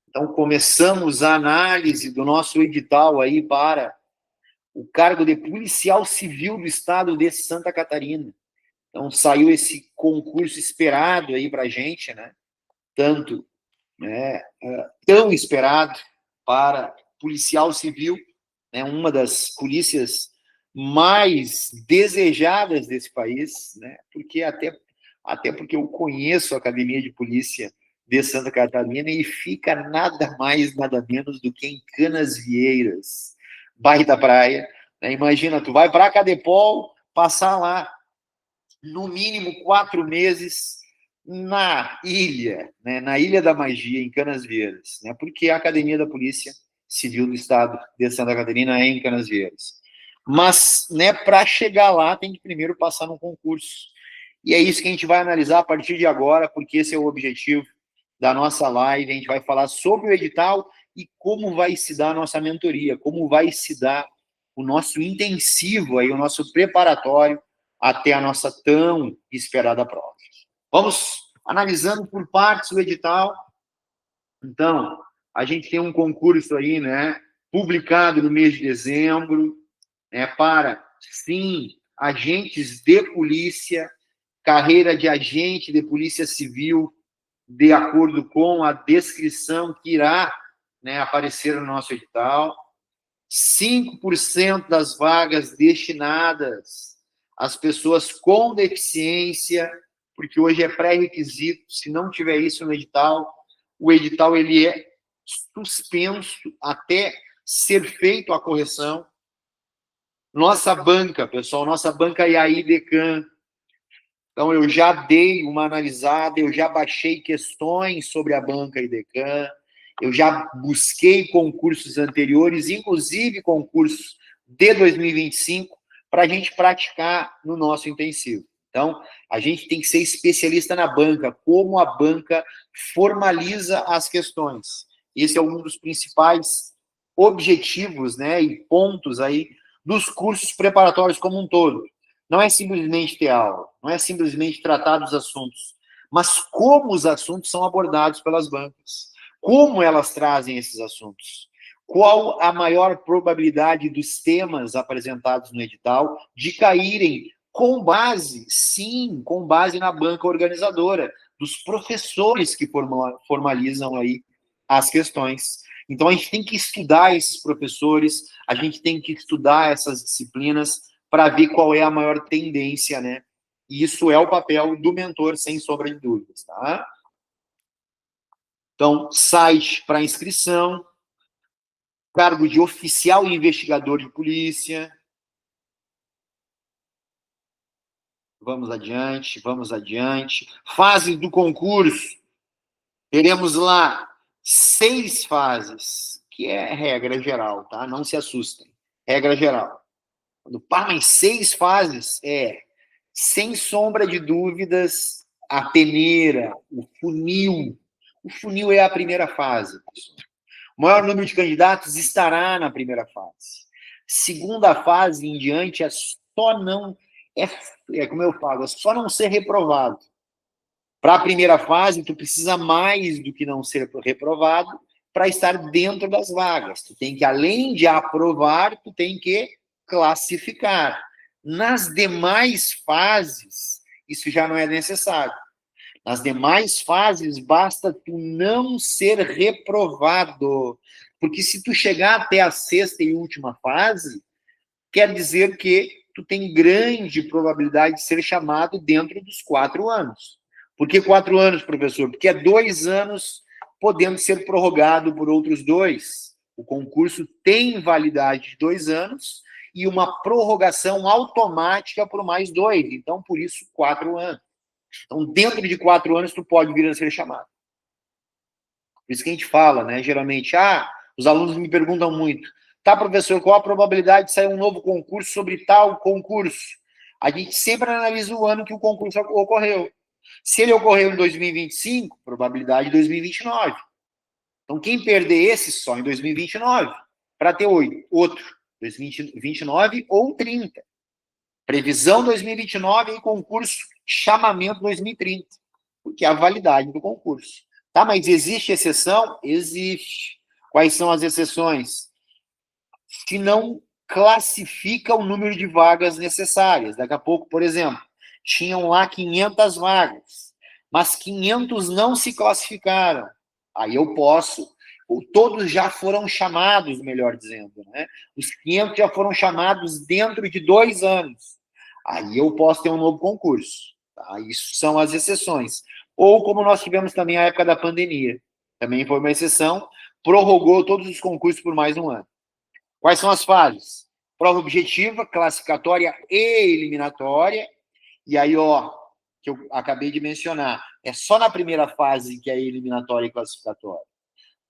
Então, começamos a análise do nosso edital aí para o cargo de policial civil do estado de Santa Catarina. Então, saiu esse concurso esperado aí para a gente, né? Tanto, né, tão esperado para policial civil, né? Uma das polícias mais desejadas desse país, né? Porque até porque eu conheço a Academia de Polícia de Santa Catarina e fica nada mais, nada menos do que em Canasvieiras, bairro da praia. Né? Imagina, tu vai para a Cadepol, passar lá no mínimo 4 meses na ilha, né? Na Ilha da Magia, em Canasvieiras, né? Porque a Academia da Polícia Civil do Estado de Santa Catarina é em Canasvieiras. Mas, né, para chegar lá, tem que primeiro passar no concurso. E é isso que a gente vai analisar a partir de agora, porque esse é o objetivo da nossa live. A gente vai falar sobre o edital e como vai se dar a nossa mentoria, como vai se dar o nosso intensivo, aí, o nosso preparatório até a nossa tão esperada prova. Vamos analisando por partes o edital. Então, a gente tem um concurso aí, né, publicado no mês de dezembro, para, sim, agentes de polícia, carreira de agente de polícia civil, de acordo com a descrição que irá, né, aparecer no nosso edital. 5% das vagas destinadas às pessoas com deficiência, porque hoje é pré-requisito, se não tiver isso no edital, o edital ele é suspenso até ser feito a correção. Nossa banca, pessoal, nossa banca é a IDECAN. Então, eu já dei uma analisada, eu já baixei questões sobre a banca IDECAN, eu já busquei concursos anteriores, inclusive concursos de 2025, para a gente praticar no nosso intensivo. Então, a gente tem que ser especialista na banca, como a banca formaliza as questões. Esse é um dos principais objetivos, né, e pontos aí dos cursos preparatórios como um todo. Não é simplesmente ter aula, não é simplesmente tratar dos assuntos, mas como os assuntos são abordados pelas bancas, como elas trazem esses assuntos, qual a maior probabilidade dos temas apresentados no edital de caírem com base, sim, com base na banca organizadora, dos professores que formalizam aí as questões. Então, a gente tem que estudar esses professores, a gente tem que estudar essas disciplinas para ver qual é a maior tendência, né? E isso é o papel do mentor, sem sombra de dúvidas, tá? Então, site para inscrição, cargo de oficial e investigador de polícia. Vamos adiante, vamos adiante. Fases do concurso. Teremos lá 6 fases, que é regra geral, tá? Não se assustem. Regra geral. Quando pá, em 6 fases, sem sombra de dúvidas, a peneira, o funil. O funil é a primeira fase. O maior número de candidatos estará na primeira fase. Segunda fase em diante é só não... como eu falo, é só não ser reprovado. Para a primeira fase, tu precisa mais do que não ser reprovado para estar dentro das vagas. Tu tem que, além de aprovar, tu tem que classificar. Nas demais fases, isso já não é necessário. Nas demais fases, basta tu não ser reprovado. Porque se tu chegar até a 6ª e última fase, quer dizer que tu tem grande probabilidade de ser chamado dentro dos 4 anos. Por que 4 anos, professor? Porque é 2 anos podendo ser prorrogado por outros 2. O concurso tem validade de 2 anos e uma prorrogação automática por mais 2. Então, por isso, 4 anos. Então, dentro de 4 anos, tu pode vir a ser chamado. Por isso que a gente fala, né? Geralmente, os alunos me perguntam muito, tá, professor, qual a probabilidade de sair um novo concurso sobre tal concurso? A gente sempre analisa o ano que o concurso ocorreu. Se ele ocorreu em 2025, probabilidade de 2029. Então, quem perder esse, só em 2029, para ter outro, 2029 ou 30. Previsão 2029 e concurso chamamento 2030, porque é a validade do concurso. Tá, mas existe exceção? Existe. Quais são as exceções? Se não classifica o número de vagas necessárias. Daqui a pouco, por exemplo, tinham lá 500 vagas, mas 500 não se classificaram. Aí eu posso, todos já foram chamados, melhor dizendo, né? Os 500 já foram chamados dentro de 2 anos. Aí eu posso ter um novo concurso. Tá? Isso são as exceções. Ou como nós tivemos também a época da pandemia. Também foi uma exceção, prorrogou todos os concursos por mais um ano. Quais são as fases? Prova objetiva, classificatória e eliminatória. E aí, ó, que eu acabei de mencionar, é só na primeira fase que é eliminatória e classificatória.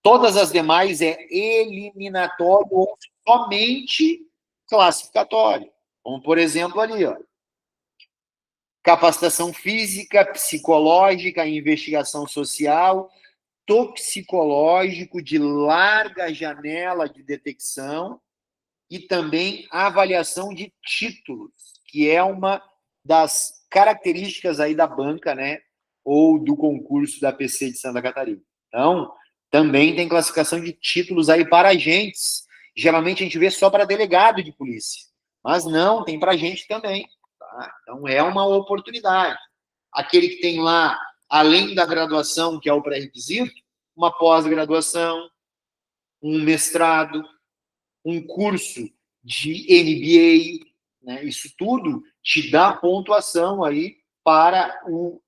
Todas as demais é eliminatório ou somente classificatório. Como, por exemplo, ali, ó. Capacitação física, psicológica, investigação social, toxicológico de larga janela de detecção e também avaliação de títulos, que é uma das características aí da banca, né, ou do concurso da PC de Santa Catarina. Então, também tem classificação de títulos aí para agentes. Geralmente a gente vê só para delegado de polícia, mas não, tem para agente também. Tá? Então, é uma oportunidade. Aquele que tem lá, além da graduação, que é o pré-requisito, uma pós-graduação, um mestrado, um curso de MBA, né? Isso tudo te dá pontuação aí para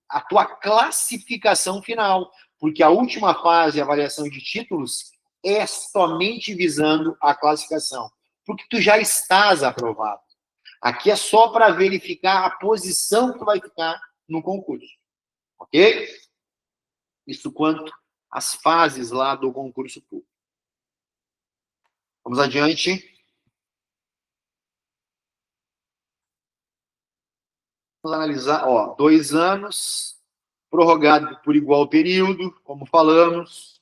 a tua classificação final, porque a última fase, a avaliação de títulos, é somente visando a classificação, porque tu já estás aprovado. Aqui é só para verificar a posição que tu vai ficar no concurso, ok? Isso quanto às fases lá do concurso público. Vamos adiante. Vamos analisar, ó, 2 anos, prorrogado por igual período, como falamos,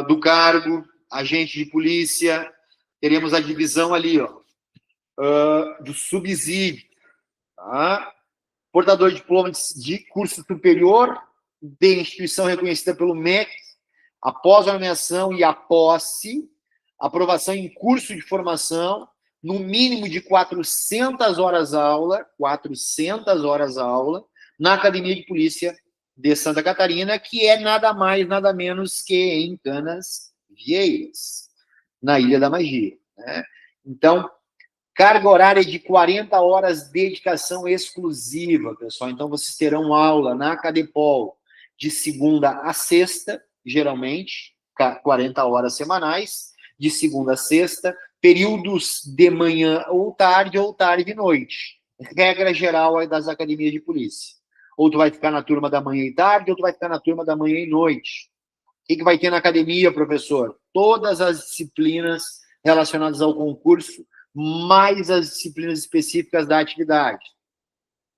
do cargo, agente de polícia, teremos a divisão ali, ó, do subsídio, tá? Portador de diploma de curso superior, de instituição reconhecida pelo MEC, após a nomeação e a posse, aprovação em curso de formação, no mínimo de 400 horas aula, 400 horas aula, na Academia de Polícia de Santa Catarina, que é nada mais, nada menos que em Canasvieiras, na Ilha da Magia. Né? Então, carga horária de 40 horas, dedicação exclusiva, pessoal. Então, vocês terão aula na Cadepol de segunda a sexta, geralmente, 40 horas semanais, de segunda a sexta, períodos de manhã ou tarde e noite. Regra geral aí das academias de polícia. Ou tu vai ficar na turma da manhã e tarde, ou tu vai ficar na turma da manhã e noite. O que vai ter na academia, professor? Todas as disciplinas relacionadas ao concurso, mais as disciplinas específicas da atividade.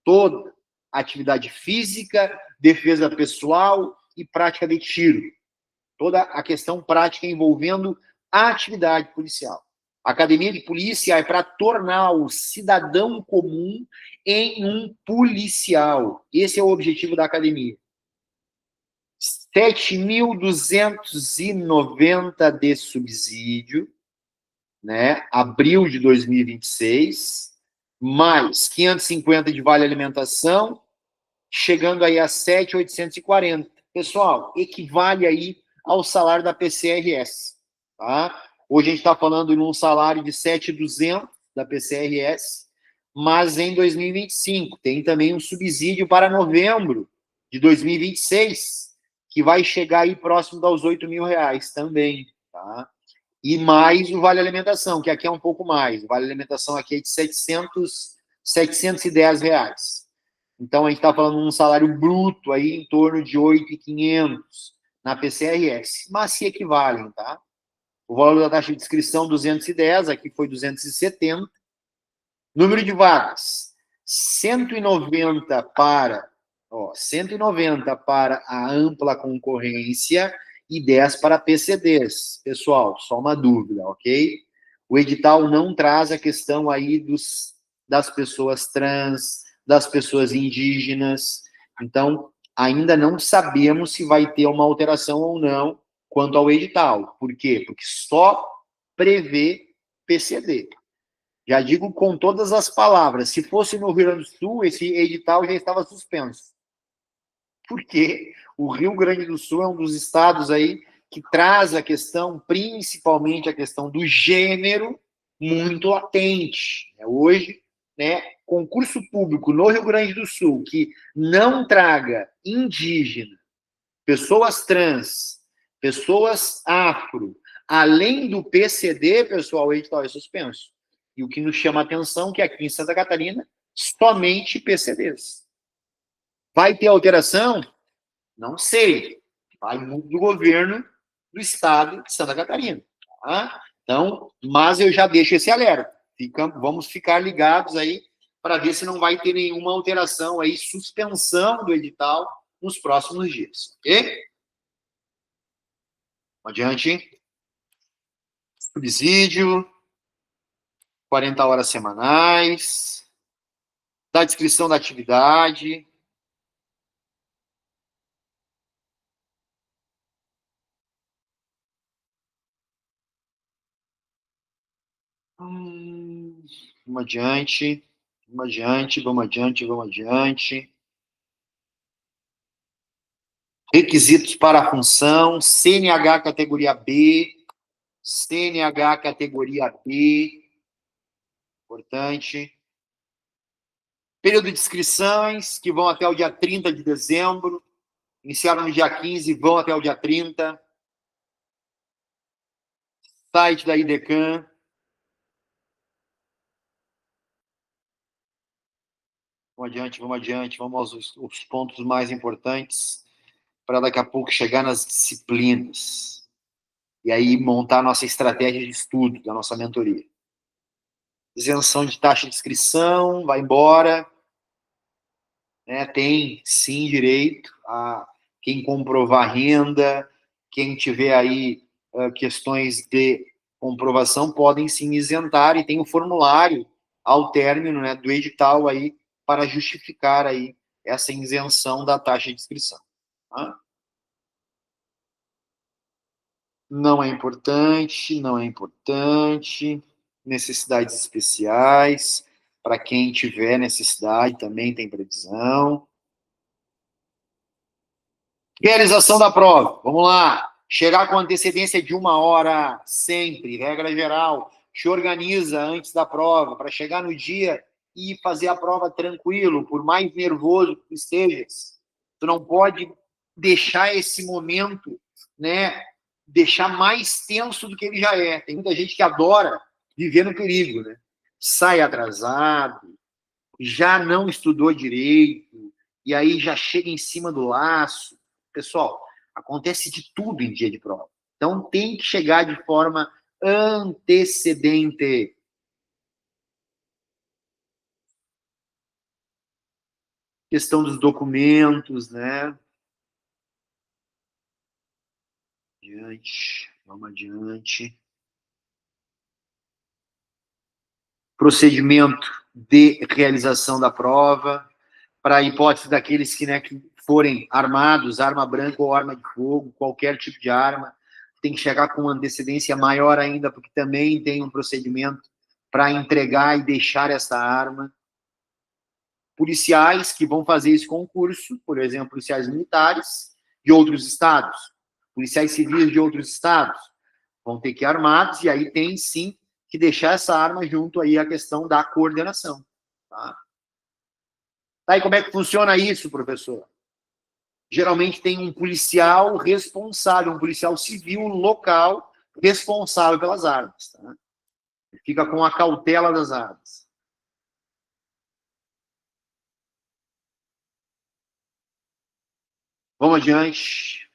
Toda atividade física, defesa pessoal e prática de tiro. Toda a questão prática envolvendo a atividade policial. A academia de polícia é para tornar o cidadão comum em um policial. Esse é o objetivo da academia. 7.290 de subsídio, né? Abril de 2026, mais 550 de vale alimentação, chegando aí a 7.840. Pessoal, equivale aí ao salário da PCRS, tá? Hoje a gente está falando num salário de 7.200 da PCRS, mas em 2025 tem também um subsídio para novembro de 2026, que vai chegar aí próximo aos R$8.000 também, tá? E mais o vale alimentação, que aqui é um pouco mais. O vale alimentação aqui é de R$710. Então, a gente está falando de um salário bruto aí em torno de 8.500 na PCRS, mas se equivalem, tá? O valor da taxa de inscrição, 210, aqui foi 270. Número de vagas, 190 para, 190 para a ampla concorrência e 10 para PCDs. Pessoal, só uma dúvida, ok? O edital não traz a questão aí das pessoas trans, das pessoas indígenas. Então, ainda não sabemos se vai ter uma alteração ou não quanto ao edital. Por quê? Porque só prevê PCD. Já digo com todas as palavras, se fosse no Rio Grande do Sul, esse edital já estava suspenso. Porque o Rio Grande do Sul é um dos estados aí que traz a questão, principalmente a questão do gênero, muito latente. Hoje, né, concurso público no Rio Grande do Sul que não traga indígena, pessoas trans, pessoas afro, além do PCD, pessoal, o edital é suspenso. E o que nos chama a atenção é que aqui em Santa Catarina, somente PCDs. Vai ter alteração? Não sei. Vai muito do governo do estado de Santa Catarina. Tá? Então, mas eu já deixo esse alerta. Vamos ficar ligados aí para ver se não vai ter nenhuma alteração aí, suspensão do edital nos próximos dias. Ok? Adiante. Subsídio, 40 horas semanais, da descrição da atividade. Vamos adiante, vamos adiante, vamos adiante, vamos adiante. Requisitos para a função, CNH categoria B, CNH categoria B, importante. Período de inscrições, que vão até o dia 30 de dezembro, iniciaram no dia 15, vão até o dia 30. Site da IDECAM. Vamos adiante, vamos adiante, vamos aos pontos mais importantes, para daqui a pouco chegar nas disciplinas. E aí montar a nossa estratégia de estudo, da nossa mentoria. Isenção de taxa de inscrição, vai embora. Né? Tem, sim, direito a quem comprovar renda, quem tiver aí questões de comprovação, podem sim isentar, e tem o formulário ao término, né, do edital aí, para justificar aí essa isenção da taxa de inscrição. Tá? Não é importante, não é importante. Necessidades especiais, para quem tiver necessidade, também tem previsão. Realização da prova, vamos lá. Chegar com antecedência de 1 hora, sempre, regra geral. Te organiza antes da prova, para chegar no dia e fazer a prova tranquilo, por mais nervoso que tu estejas. Tu não pode deixar esse momento, né, deixar mais tenso do que ele já é. Tem muita gente que adora viver no perigo, né? Sai atrasado, já não estudou direito, e aí já chega em cima do laço. Pessoal, acontece de tudo em dia de prova. Então, tem que chegar de forma antecedente. Questão dos documentos, né? Adiante, vamos adiante. Procedimento de realização da prova, para a hipótese daqueles que, né, que forem armados, arma branca ou arma de fogo, qualquer tipo de arma, tem que chegar com antecedência maior ainda, porque também tem um procedimento para entregar e deixar essa arma. Policiais que vão fazer esse concurso, por exemplo, policiais militares de outros estados, policiais civis de outros estados, vão ter que ir armados, e aí tem sim que deixar essa arma junto aí à questão da coordenação. Tá? Tá, e como é que funciona isso, professor? Geralmente tem um policial responsável, um policial civil local responsável pelas armas. Tá? Fica com a cautela das armas. Vamos adiante.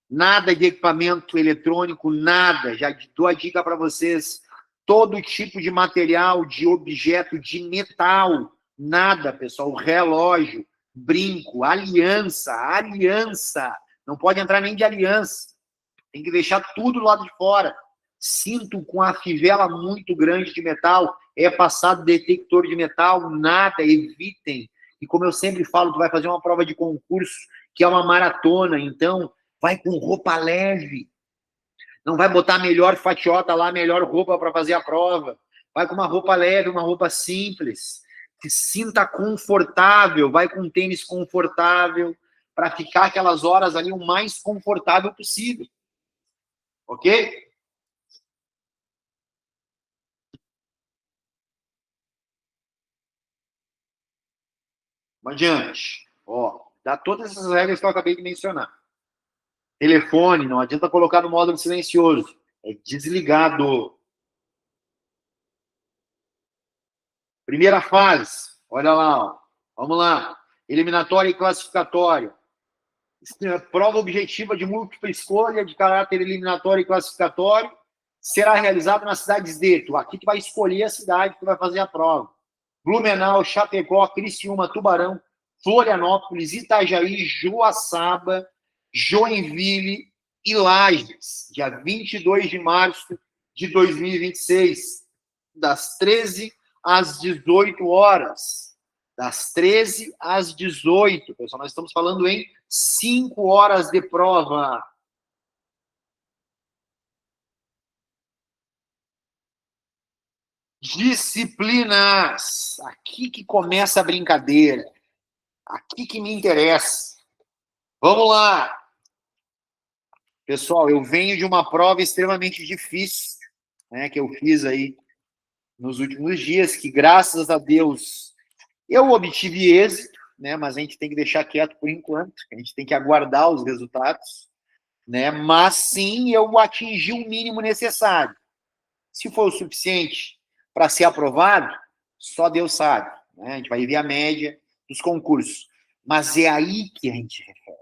Nada de equipamento eletrônico, nada. Já dou a dica para vocês. Todo tipo de material, de objeto, de metal, nada, pessoal. Relógio, brinco, aliança. Não pode entrar nem de aliança. Tem que deixar tudo do lado de fora. Cinto com a fivela muito grande de metal, é passado detector de metal, nada, evitem. E como eu sempre falo, tu vai fazer uma prova de concurso que é uma maratona, então vai com roupa leve. Não vai botar a melhor fatiota lá, a melhor roupa para fazer a prova. Vai com uma roupa leve, uma roupa simples. Se sinta confortável, vai com um tênis confortável, para ficar aquelas horas ali o mais confortável possível. Ok? Vamos adiante. Ó, dá todas essas regras que eu acabei de mencionar. Telefone, não adianta colocar no módulo silencioso. É desligado. Primeira fase, olha lá, ó. Vamos lá. Eliminatória e classificatória. Prova objetiva de múltipla escolha, de caráter eliminatório e classificatório, será realizada nas cidades de... Aqui tu vai escolher a cidade que tu vai fazer a prova. Blumenau, Chapecó, Criciúma, Tubarão, Florianópolis, Itajaí, Joaçaba, Joinville e Lages, dia 22 de março de 2026, das 13 às 18 horas. Das 13 às 18, pessoal, nós estamos falando em 5 horas de prova. Disciplinas. Aqui que começa a brincadeira. Aqui que me interessa. Vamos lá. Pessoal, eu venho de uma prova extremamente difícil, né, que eu fiz aí nos últimos dias, que graças a Deus eu obtive êxito, né, mas a gente tem que deixar quieto por enquanto, a gente tem que aguardar os resultados, né, mas sim, eu atingi o mínimo necessário. Se for o suficiente para ser aprovado, só Deus sabe, né, a gente vai ver a média dos concursos, mas é aí que a gente refere.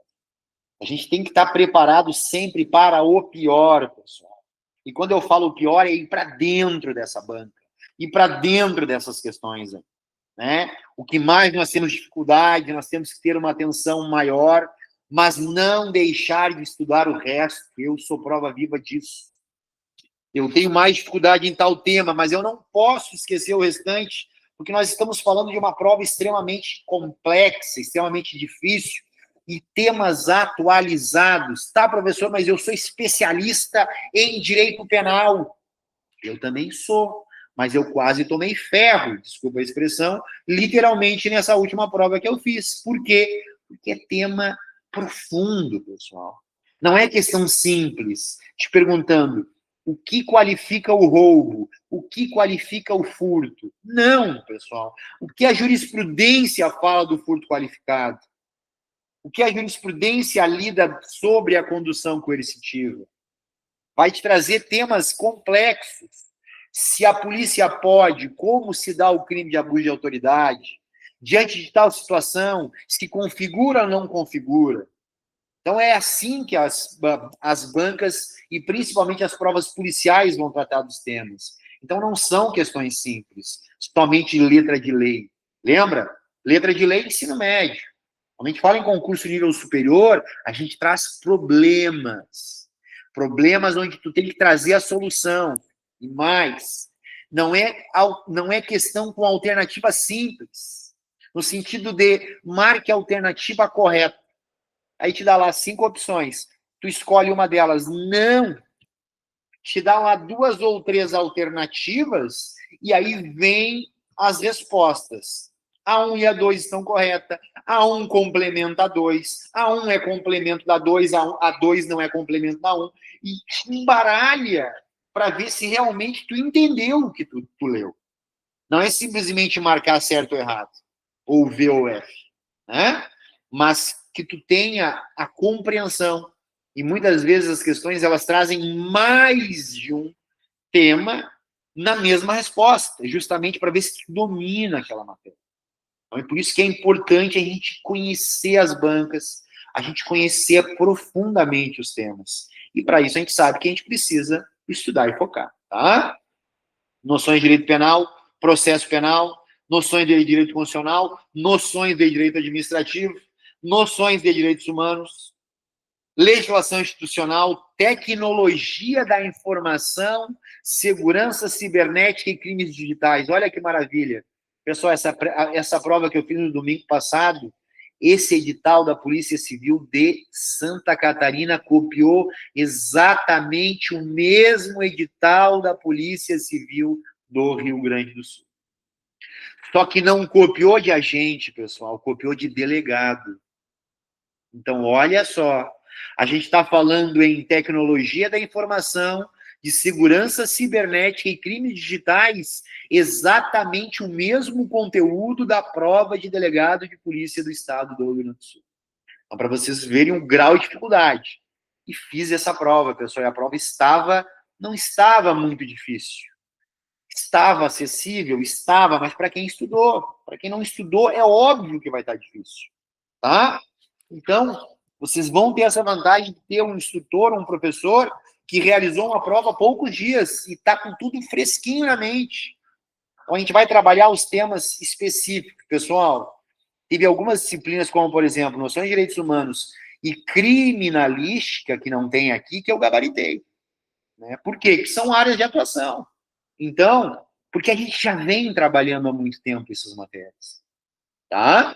A gente tem que estar preparado sempre para o pior, pessoal. E quando eu falo o pior, é ir para dentro dessa banca, ir para dentro dessas questões, né? O que mais nós temos dificuldade, nós temos que ter uma atenção maior, mas não deixar de estudar o resto. Eu sou prova viva disso. Eu tenho mais dificuldade em tal tema, mas eu não posso esquecer o restante, porque nós estamos falando de uma prova extremamente complexa, extremamente difícil, e temas atualizados. Tá, professor, mas eu sou especialista em direito penal. Eu também sou, mas eu quase tomei ferro, desculpa a expressão, literalmente nessa última prova que eu fiz. Por quê? Porque é tema profundo, pessoal. Não é questão simples, te perguntando o que qualifica o roubo, o que qualifica o furto. Não, pessoal. O que a jurisprudência fala do furto qualificado? O que a jurisprudência lida sobre a condução coercitiva? Vai te trazer temas complexos. Se a polícia pode, como se dá o crime de abuso de autoridade? Diante de tal situação, se configura ou não configura? Então, é assim que as bancas e principalmente as provas policiais vão tratar dos temas. Então, não são questões simples, somente letra de lei. Lembra? Letra de lei, ensino médio. Quando a gente fala em concurso nível superior, a gente traz problemas. Problemas onde tu tem que trazer a solução. E mais, não é questão com alternativa simples. No sentido de marque a alternativa correta. Aí te dá lá 5 opções. Tu escolhe uma delas. Não. Te dá lá 2 ou 3 alternativas e aí vem as respostas. A 1 e a 2 estão corretas. A 1 complementa a 2. A 1 é complemento da 2. A 2 não é complemento da 1. E te embaralha para ver se realmente tu entendeu o que tu leu. Não é simplesmente marcar certo ou errado. Ou V ou F. Né? Mas que tu tenha a compreensão. E muitas vezes as questões elas trazem mais de um tema na mesma resposta, justamente para ver se tu domina aquela matéria. Então, é por isso que é importante a gente conhecer as bancas, a gente conhecer profundamente os temas. E para isso a gente sabe que a gente precisa estudar e focar, tá? Noções de direito penal, processo penal, noções de direito constitucional, noções de direito administrativo, noções de direitos humanos, legislação institucional, tecnologia da informação, segurança cibernética e crimes digitais. Olha que maravilha. Pessoal, essa prova que eu fiz no domingo passado, esse edital da Polícia Civil de Santa Catarina copiou exatamente o mesmo edital da Polícia Civil do Rio Grande do Sul. Só que não copiou de agente, pessoal, copiou de delegado. Então, olha só, a gente está falando em tecnologia da informação, de segurança cibernética e crimes digitais, exatamente o mesmo conteúdo da prova de delegado de polícia do estado do Rio Grande do Sul. Então, para vocês verem o grau de dificuldade. E fiz essa prova, pessoal, e a prova não estava muito difícil. Estava acessível? Estava, mas para quem estudou. Para quem não estudou, é óbvio que vai estar difícil. Tá? Então, vocês vão ter essa vantagem de ter um instrutor, um professor, que realizou uma prova há poucos dias e está com tudo fresquinho na mente. Então, a gente vai trabalhar os temas específicos. Pessoal, teve algumas disciplinas, como, por exemplo, noções de direitos humanos e criminalística, que não tem aqui, que eu gabaritei. Né? Por quê? Porque são áreas de atuação. Então, porque a gente já vem trabalhando há muito tempo essas matérias. Tá?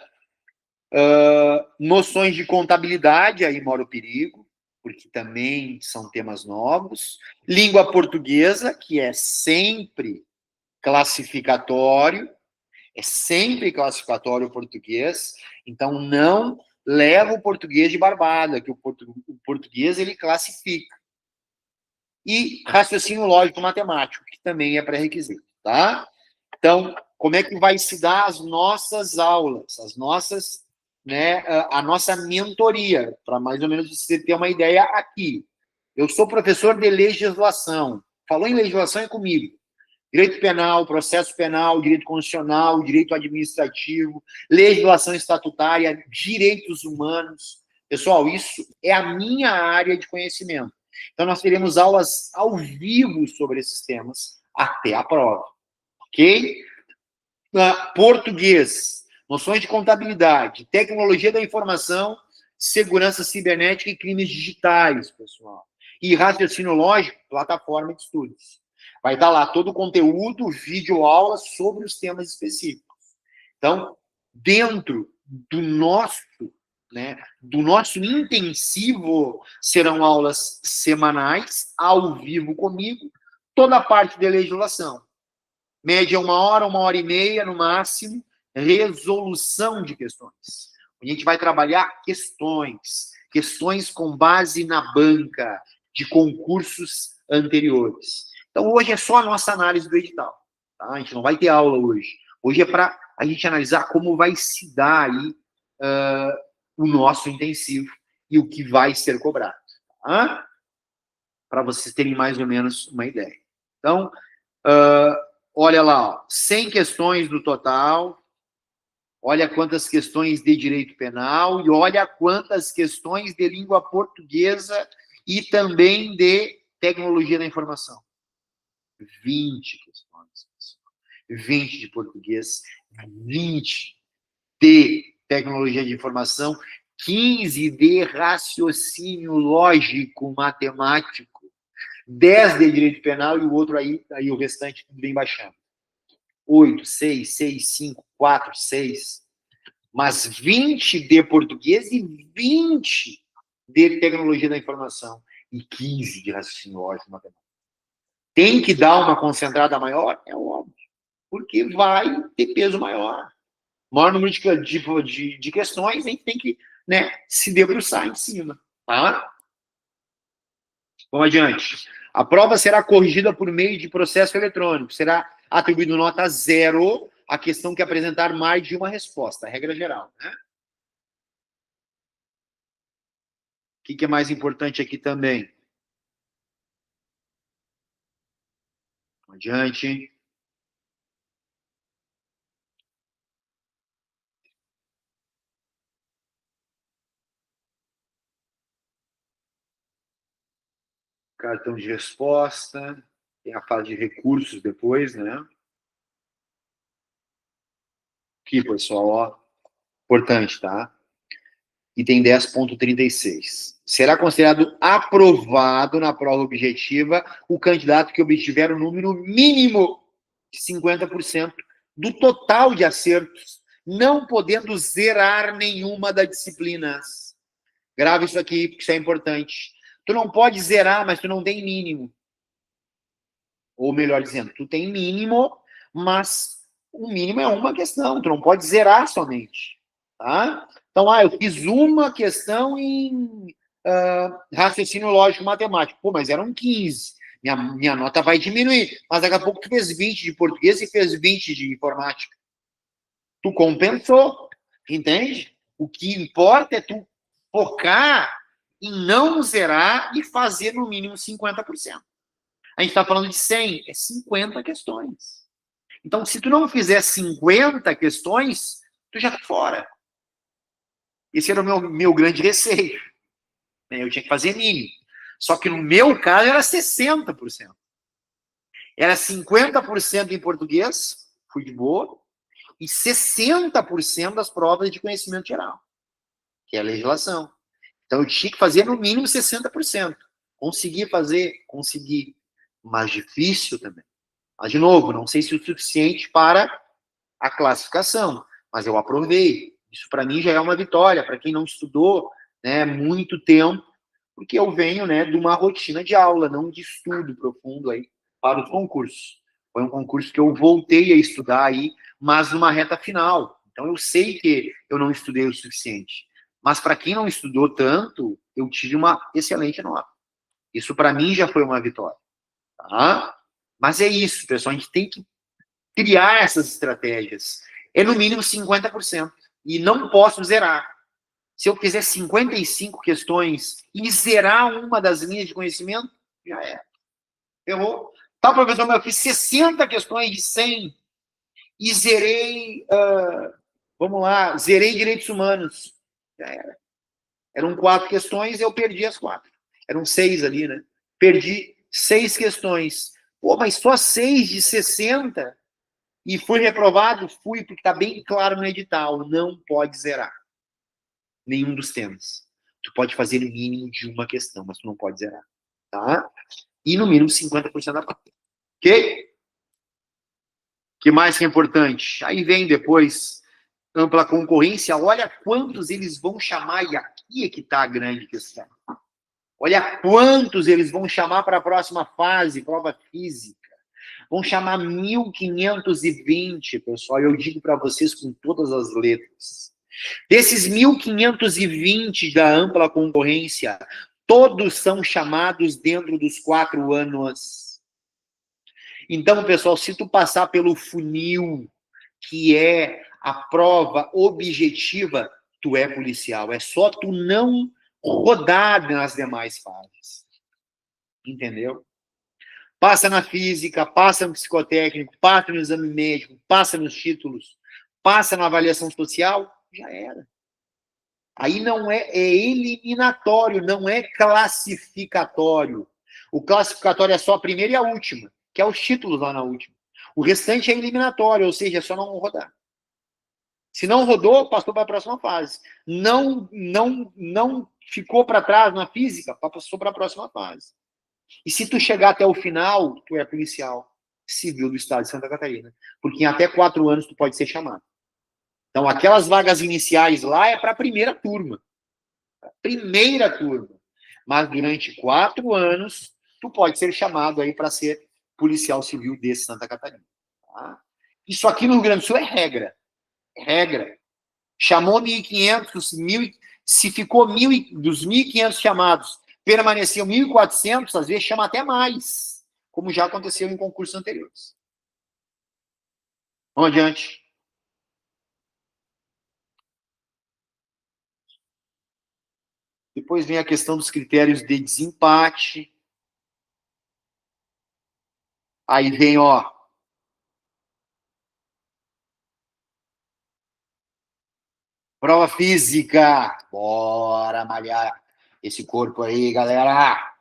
Noções de contabilidade, aí mora o perigo, porque também são temas novos. Língua portuguesa, que é sempre classificatório o português, então não leva o português de barbada, que o português ele classifica. E raciocínio lógico matemático, que também é pré-requisito, tá? Então, como é que vai se dar as nossas aulas, né, a nossa mentoria, para mais ou menos você ter uma ideia aqui. Eu sou professor de legislação. Falou em legislação é comigo. Direito penal, processo penal, direito constitucional, direito administrativo, legislação estatutária, direitos humanos. Pessoal, isso é a minha área de conhecimento. Então, nós teremos aulas ao vivo sobre esses temas até a prova. Ok? Português, noções de contabilidade, tecnologia da informação, segurança cibernética e crimes digitais, pessoal. E raciocínio lógico, plataforma de estudos. Vai estar lá todo o conteúdo, vídeo aula sobre os temas específicos. Então, dentro do nosso intensivo, serão aulas semanais, ao vivo comigo, toda a parte de legislação. Média 1 hora e meia, no máximo, resolução de questões. A gente vai trabalhar questões com base na banca, de concursos anteriores. Então, hoje é só a nossa análise do edital. Tá? A gente não vai ter aula hoje. Hoje é para a gente analisar como vai se dar aí o nosso intensivo e o que vai ser cobrado. Tá? Para vocês terem mais ou menos uma ideia. Então, olha lá, ó, 100 questões no total, olha quantas questões de direito penal e olha quantas questões de língua portuguesa e também de tecnologia da informação. 20 questões. 20 de português, 20 de tecnologia de informação, 15 de raciocínio lógico matemático, 10 de direito penal e o outro aí o restante tudo bem baixando. 8, 6, 6, 5, 4, 6. Mas 20 de português e 20 de tecnologia da informação e 15 de raciocínio lógico matemático. Tem que dar uma concentrada maior? É óbvio. Porque vai ter peso maior. Maior número de questões, a gente tem que, né, se debruçar em cima. Tá? Vamos adiante. A prova será corrigida por meio de processo eletrônico. Será atribuído nota 0 à questão que apresentar mais de uma resposta. Regra geral. Né? O que é mais importante aqui também? Vamos adiante. Cartão de resposta. Tem a fase de recursos depois, né? Aqui, pessoal, ó. Importante, tá? Item 10.36. Será considerado aprovado na prova objetiva o candidato que obtiver o número mínimo de 50% do total de acertos, não podendo zerar nenhuma das disciplinas. Grava isso aqui, porque isso é importante. Tu não pode zerar, mas tu não tem mínimo. Ou melhor dizendo, tu tem mínimo, mas o mínimo é uma questão, tu não pode zerar somente. Tá? Então, eu fiz uma questão em raciocínio lógico matemático. Pô, mas eram 15. Minha nota vai diminuir. Mas daqui a pouco tu fez 20 de português e fez 20 de informática. Tu compensou, entende? O que importa é tu focar em não zerar e fazer no mínimo 50%. A gente está falando de 100, é 50 questões. Então, se tu não fizer 50 questões, tu já tá fora. Esse era o meu grande receio. Eu tinha que fazer mínimo. Só que no meu caso era 60%. Era 50% em português, fui de boa, e 60% das provas de conhecimento geral, que é a legislação. Então eu tinha que fazer no mínimo 60%. Consegui fazer? Consegui. Mas difícil também. Mas, de novo, não sei se o suficiente para a classificação, mas eu aprovei. Isso para mim já é uma vitória, para quem não estudou, né, muito tempo, porque eu venho, né, de uma rotina de aula, não de estudo profundo aí para os concursos. Foi um concurso que eu voltei a estudar aí, mas numa reta final. Então eu sei que eu não estudei o suficiente. Mas para quem não estudou tanto, eu tive uma excelente nota. Isso para mim já foi uma vitória. Tá? Mas é isso, pessoal. A gente tem que criar essas estratégias. É no mínimo 50%. E não posso zerar. Se eu fizer 55 questões e zerar uma das linhas de conhecimento, já é. Errou. Tá, professor, mas eu fiz 60 questões de 100 e zerei, vamos lá, zerei direitos humanos. Já era. Eram 4 questões e eu perdi as 4. Eram 6 ali, né? Perdi 6 questões. Pô, mas só 6 de 60? E fui reprovado? Fui, porque está bem claro no edital, não pode zerar nenhum dos temas. Tu pode fazer no mínimo de uma questão, mas tu não pode zerar. Tá? E no mínimo 50% da prova. Ok? Que mais que é importante? Aí vem depois ampla concorrência. Olha quantos eles vão chamar, e aqui é que está a grande questão. Olha quantos eles vão chamar para a próxima fase, prova física. Vão chamar 1.520, pessoal. Eu digo para vocês com todas as letras. Desses 1.520 da ampla concorrência, todos são chamados dentro dos 4 anos. Então, pessoal, se tu passar pelo funil, que é a prova objetiva, tu é policial. É só tu não rodar nas demais fases. Entendeu? Passa na física, passa no psicotécnico, passa no exame médico, passa nos títulos, passa na avaliação social, já era. Aí não é eliminatório, não é classificatório. O classificatório é só a primeira e a última, que é os títulos lá na última. O restante é eliminatório, ou seja, é só não rodar. Se não rodou, passou para a próxima fase. Não ficou para trás na física, passou para a próxima fase. E se tu chegar até o final, tu é policial civil do estado de Santa Catarina. Porque em até 4 anos tu pode ser chamado. Então, aquelas vagas iniciais lá é para a primeira turma. Primeira turma. Mas durante 4 anos, tu pode ser chamado aí para ser policial civil de Santa Catarina. Tá? Isso aqui no Rio Grande do Sul é regra. Regra. Chamou 1.500, se ficou dos 1.500 chamados, permaneciam 1.400, às vezes chama até mais, como já aconteceu em concursos anteriores. Vamos adiante. Depois vem a questão dos critérios de desempate. Aí vem, ó. Prova física. Bora malhar esse corpo aí, galera.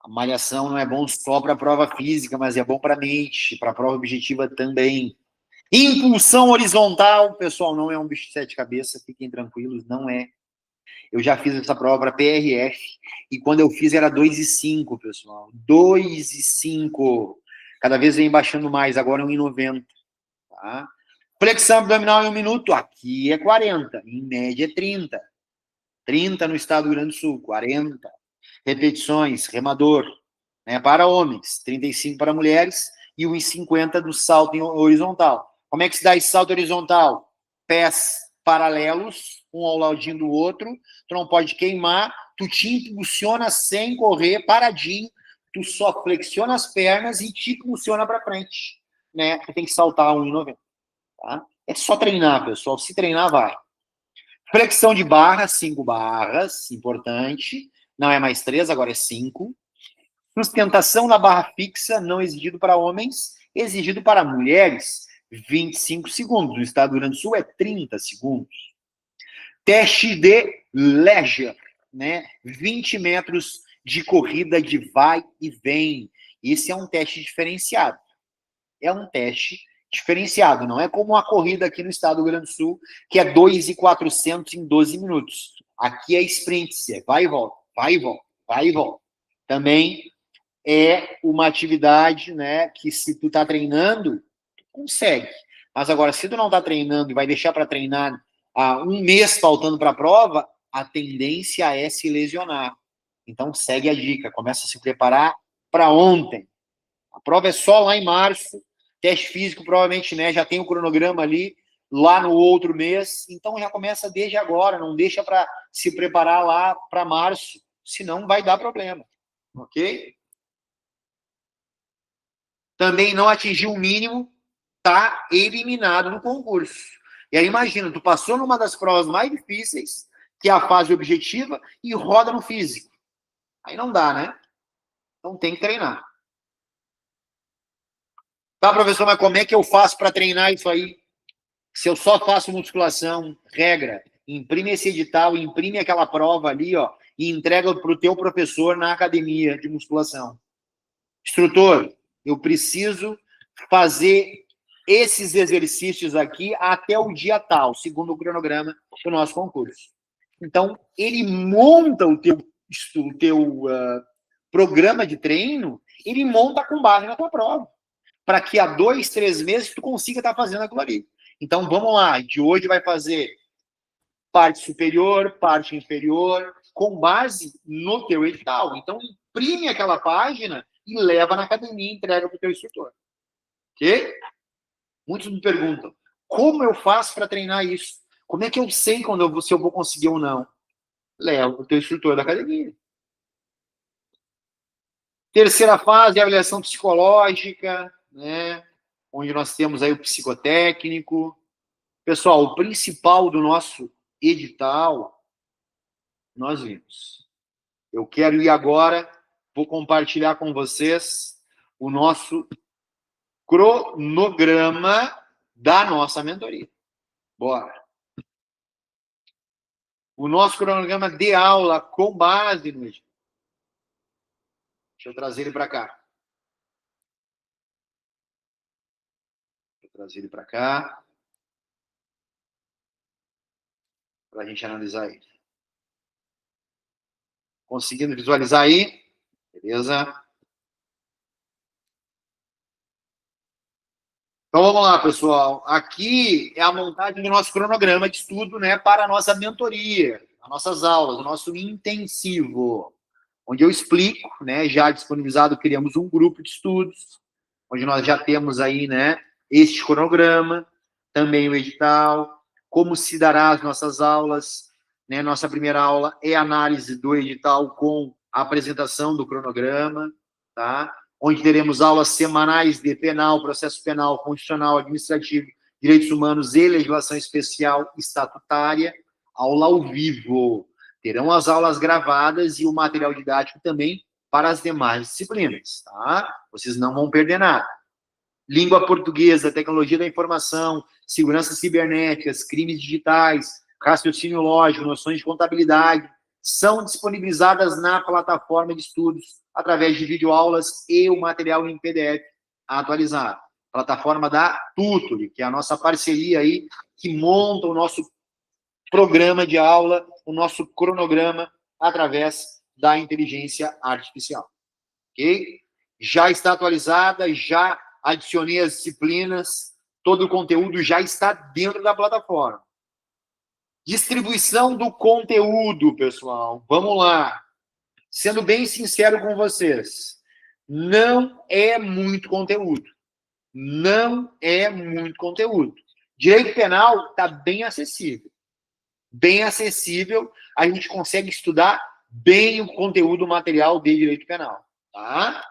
A malhação não é bom só para a prova física, mas é bom para a mente, para a prova objetiva também. Impulsão horizontal, pessoal, não é um bicho de 7 cabeças, fiquem tranquilos, não é. Eu já fiz essa prova para PRF, e quando eu fiz era 2,5, pessoal. 2,5. Cada vez vem baixando mais, agora é 1,90. Tá? Flexão abdominal em 1 minuto, aqui é 40, em média é 30. 30 no estado do Rio Grande do Sul, 40. Repetições, remador, né, para homens, 35 para mulheres e 1,50 do salto horizontal. Como é que se dá esse salto horizontal? Pés paralelos, um ao ladinho do outro, tu não pode queimar, tu te impulsiona sem correr, paradinho, tu só flexiona as pernas e te impulsiona para frente, né? Tu tem que saltar 1,90, tá? É só treinar, pessoal, se treinar, vai. Flexão de barra, 5 barras, importante, não é mais 3, agora é 5. Sustentação na barra fixa, não exigido para homens, exigido para mulheres, 25 segundos. No estado do Rio Grande do Sul é 30 segundos. Teste de leisure, né? 20 metros de corrida de vai e vem. Esse é um teste diferenciado. É um teste diferenciado, não é como uma corrida aqui no estado do Rio Grande do Sul, que é 2.400 em 12 minutos. Aqui é sprint, é vai e volta, vai e volta, vai e volta. Também é uma atividade, né, que se tu tá treinando, tu consegue. Mas agora, se tu não tá treinando e vai deixar para treinar há 1 mês faltando para a prova, a tendência é se lesionar. Então, segue a dica, começa a se preparar para ontem. A prova é só lá em março, teste físico provavelmente, né, já tem o cronograma ali, lá no outro mês, então já começa desde agora, não deixa para se preparar lá para março, senão vai dar problema, ok? Também não atingiu o mínimo, tá eliminado no concurso. E aí imagina, tu passou numa das provas mais difíceis, que é a fase objetiva, e roda no físico. Aí não dá, né? Então tem que treinar. Tá, professor, mas como é que eu faço para treinar isso aí? Se eu só faço musculação, regra, imprime esse edital, imprime aquela prova ali, ó, e entrega para o teu professor na academia de musculação. Instrutor, eu preciso fazer esses exercícios aqui até o dia tal, segundo o cronograma do nosso concurso. Então, ele monta o teu programa de treino, ele monta com base na tua prova, para que há 2, 3 meses tu consiga estar fazendo aquilo ali. Então, vamos lá, de hoje vai fazer parte superior, parte inferior, com base no teu edital. Então, imprime aquela página e leva na academia e entrega para o teu instrutor. Ok? Muitos me perguntam, como eu faço para treinar isso? Como é que eu sei se eu vou conseguir ou não? Leva para o teu instrutor da academia. Terceira fase, avaliação psicológica, né? Onde nós temos aí o psicotécnico. Pessoal, o principal do nosso edital, nós vimos. Eu quero ir agora, vou compartilhar com vocês o nosso cronograma da nossa mentoria. Bora. O nosso cronograma de aula com base no edital. Deixa eu trazer ele para cá. Deixa eu trazer ele para cá. Para a gente analisar ele. Conseguindo visualizar aí? Beleza? Então vamos lá, pessoal. Aqui é a montagem do nosso cronograma de estudo, né, para a nossa mentoria, as nossas aulas, o nosso intensivo, onde eu explico, né, já disponibilizado, criamos um grupo de estudos, onde nós já temos aí, né, este cronograma, também o edital, como se dará as nossas aulas, né, nossa primeira aula é análise do edital com a apresentação do cronograma, tá? Onde teremos aulas semanais de penal, processo penal, constitucional, administrativo, direitos humanos e legislação especial estatutária, aula ao vivo. Terão as aulas gravadas e o material didático também para as demais disciplinas, tá? Vocês não vão perder nada. Língua portuguesa, tecnologia da informação, segurança cibernética, crimes digitais, raciocínio lógico, noções de contabilidade, são disponibilizadas na plataforma de estudos através de videoaulas e o material em PDF atualizado. Plataforma da Tutori, que é a nossa parceria aí, que monta o nosso programa de aula, o nosso cronograma através da inteligência artificial. Ok? Já está atualizada, já adicionei as disciplinas, Todo o conteúdo já está dentro da plataforma. Distribuição do conteúdo, pessoal. Vamos lá. Sendo bem sincero com vocês, não é muito conteúdo. Não é muito conteúdo. Direito penal está bem acessível. Bem acessível, a gente consegue estudar bem o conteúdo material de direito penal. Tá?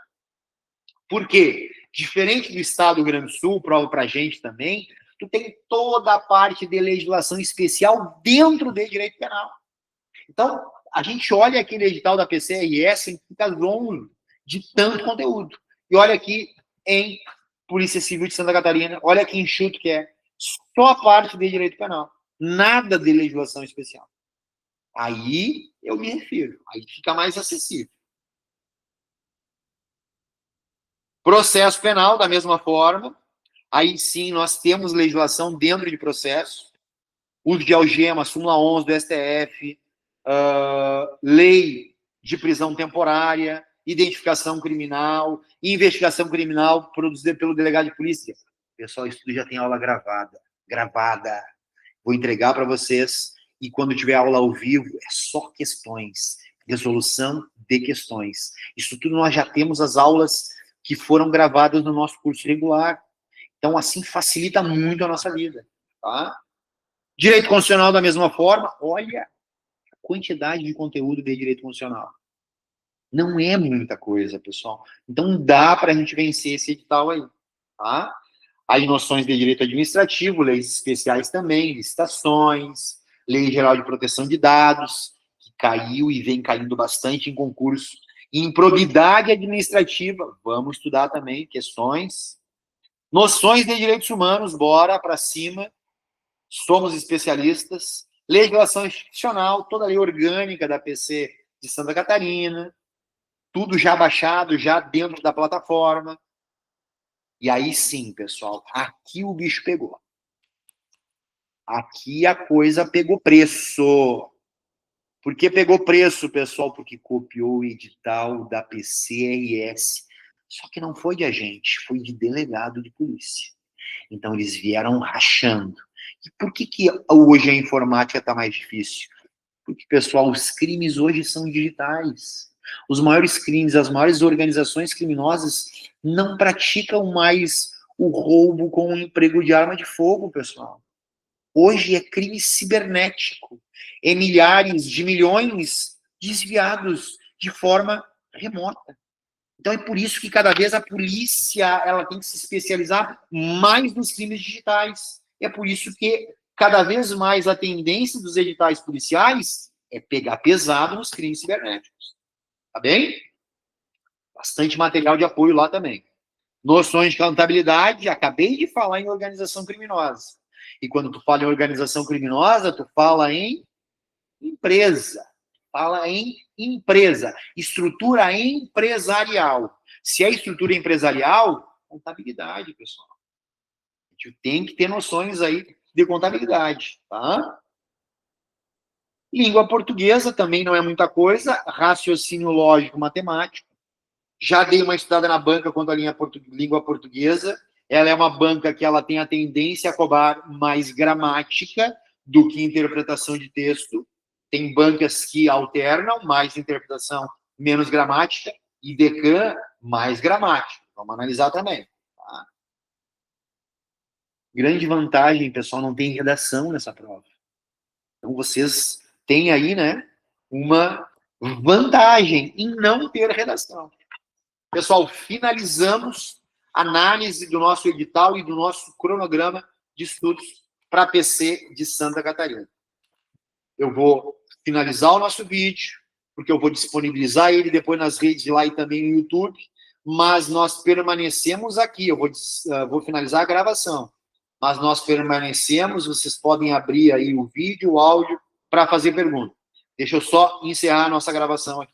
Por quê? Diferente do Estado do Rio Grande do Sul, prova pra gente também, tu tem toda a parte de legislação especial dentro de direito penal. Então, a gente olha aquele edital da PCRS e fica longe de tanto conteúdo. E olha aqui em Polícia Civil de Santa Catarina, olha que enxuto que é. Só a parte de direito penal. Nada de legislação especial. Aí eu me refiro. Aí fica mais acessível. Processo penal, da mesma forma. Aí sim, nós temos legislação dentro de processo. Uso de algema, súmula 11 do STF, lei de prisão temporária, identificação criminal, investigação criminal produzida pelo delegado de polícia. Pessoal, isso tudo já tem aula gravada. Vou entregar para vocês e quando tiver aula ao vivo, é só questões. Resolução de questões. Isso tudo nós já temos as aulas que foram gravadas no nosso curso regular. Então, assim, facilita muito a nossa vida. Tá? Direito constitucional, da mesma forma, olha a quantidade de conteúdo de direito constitucional. Não é muita coisa, pessoal. Então, dá para a gente vencer esse edital aí. Tá? Aí, noções de direito administrativo, leis especiais também, licitações, Lei Geral de Proteção de Dados, que caiu e vem caindo bastante em concurso. Improbidade administrativa, vamos estudar também questões. Noções de direitos humanos, bora para cima. Somos especialistas. Legislação institucional, toda a lei orgânica da PC de Santa Catarina. Tudo já baixado, já dentro da plataforma. E aí sim, pessoal, aqui o bicho pegou. Aqui a coisa pegou preço. Por que pegou preço, pessoal? Porque copiou o edital da PCRS. Só que não foi de agente, foi de delegado de polícia. Então, eles vieram rachando. E por que hoje a informática está mais difícil? Porque, pessoal, os crimes hoje são digitais. Os maiores crimes, as maiores organizações criminosas não praticam mais o roubo com o emprego de arma de fogo, pessoal. Hoje é crime cibernético. É milhares de milhões desviados de forma remota. Então é por isso que cada vez a polícia ela tem que se especializar mais nos crimes digitais. É por isso que cada vez mais a tendência dos editais policiais é pegar pesado nos crimes cibernéticos. Tá bem? Bastante material de apoio lá também. Noções de contabilidade, acabei de falar em organização criminosa. E quando tu fala em organização criminosa, tu fala em empresa. Fala em empresa. Estrutura empresarial. Se é estrutura empresarial, contabilidade, pessoal. A gente tem que ter noções aí de contabilidade, tá? Língua portuguesa também não é muita coisa. Raciocínio lógico matemático. Já dei uma estudada na banca quanto à língua portuguesa. Ela é uma banca que ela tem a tendência a cobrar mais gramática do que interpretação de texto. Tem bancas que alternam mais interpretação, menos gramática, e Decã, mais gramática. Vamos analisar também. Tá? Grande vantagem, pessoal, não tem redação nessa prova. Então, vocês têm aí, né, uma vantagem em não ter redação. Pessoal, finalizamos a análise do nosso edital e do nosso cronograma de estudos para a PC de Santa Catarina. Eu vou finalizar o nosso vídeo, porque eu vou disponibilizar ele depois nas redes lá e também no YouTube, mas nós permanecemos aqui, eu vou finalizar a gravação, mas nós permanecemos, vocês podem abrir aí o vídeo, o áudio, para fazer pergunta. Deixa eu só encerrar a nossa gravação aqui.